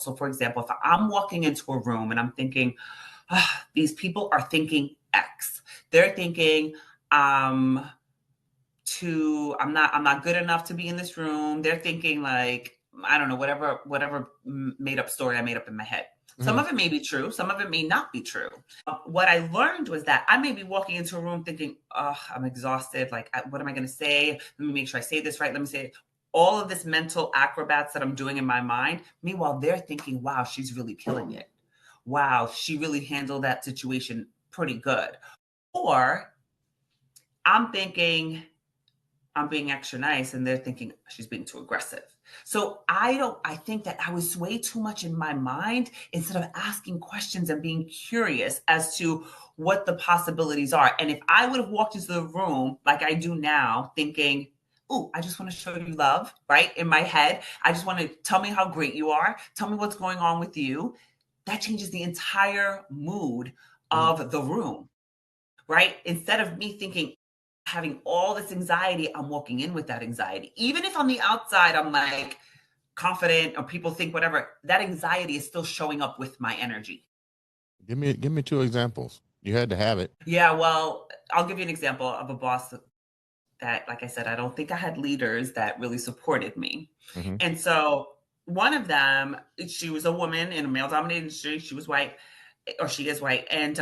So for example, if I'm walking into a room and I'm thinking, these people are thinking X. They're thinking, I'm not good enough to be in this room. They're thinking like, I don't know, whatever made up story I made up in my head. Some of it may be true. Some of it may not be true. What I learned was that I may be walking into a room thinking, oh, I'm exhausted. Like, what am I going to say? Let me make sure I say this right. Let me say it. All of this mental acrobats that I'm doing in my mind. Meanwhile, they're thinking, wow, she's really killing it. Wow, she really handled that situation pretty good. Or I'm thinking, I'm being extra nice, and they're thinking she's being too aggressive. So I think that I was way too much in my mind instead of asking questions and being curious as to what the possibilities are. And if I would have walked into the room like I do now, thinking, oh, I just want to show you love, right? In my head, I just want to tell me how great you are. Tell me what's going on with you. That changes the entire mood of the room, right? Instead of me thinking, having all this anxiety, I'm walking in with that anxiety. Even if on the outside, I'm like confident or people think whatever, that anxiety is still showing up with my energy. Give me 2 examples. You had to have it. Yeah, well, I'll give you an example of a boss that, like I said, I don't think I had leaders that really supported me. And so one of them, she was a woman in a male-dominated industry. She was white, or she is white. And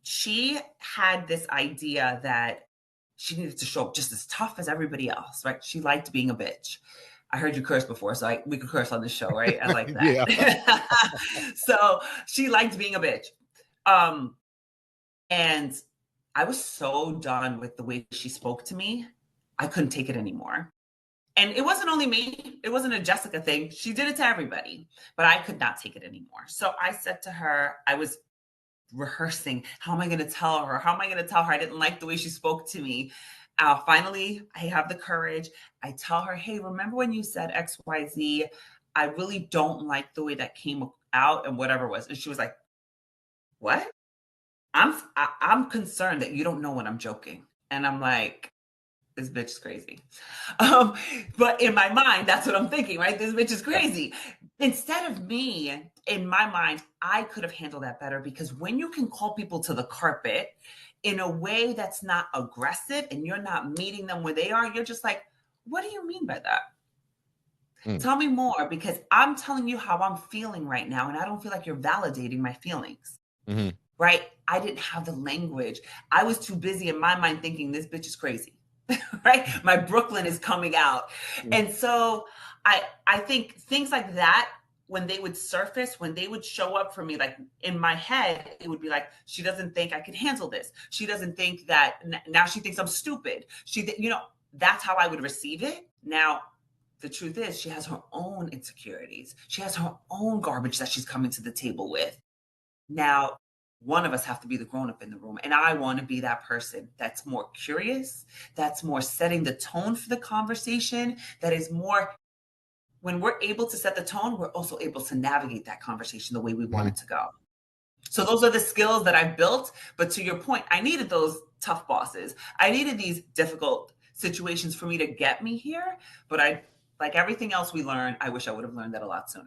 she had this idea that she needed to show up just as tough as everybody else, right? She liked being a bitch. I heard you curse before, so we could curse on this show, right? I like that. So she liked being a bitch. And I was so done with the way she spoke to me. I couldn't take it anymore. And it wasn't only me. It wasn't a Jessica thing. She did it to everybody, but I could not take it anymore. So I said to her, I was rehearsing, how am I going to tell her? How am I going to tell her I didn't like the way she spoke to me? Finally, I have the courage. I tell her, hey, remember when you said XYZ? I really don't like the way that came out and whatever it was. And she was like, what? I'm concerned that you don't know when I'm joking. And I'm like, this bitch is crazy. But in my mind, that's what I'm thinking, right? This bitch is crazy. Instead of me, in my mind, I could have handled that better, because when you can call people to the carpet in a way that's not aggressive and you're not meeting them where they are, you're just like, what do you mean by that? Tell me more, because I'm telling you how I'm feeling right now, and I don't feel like you're validating my feelings. Right? I didn't have the language. I was too busy in my mind thinking this bitch is crazy. Right? My Brooklyn is coming out. And so I think things like that, when they would surface, when they would show up for me, like in my head, it would be like, she doesn't think I can handle this. She doesn't think that, now she thinks I'm stupid. That's how I would receive it. Now, the truth is, she has her own insecurities. She has her own garbage that she's coming to the table with. Now, one of us have to be the grown-up in the room. And I want to be that person that's more curious, that's more setting the tone for the conversation, that is more, when we're able to set the tone, we're also able to navigate that conversation the way we want it to go. So those are the skills that I've built. But to your point, I needed those tough bosses. I needed these difficult situations for me to get me here. But like everything else we learn, I wish I would have learned that a lot sooner.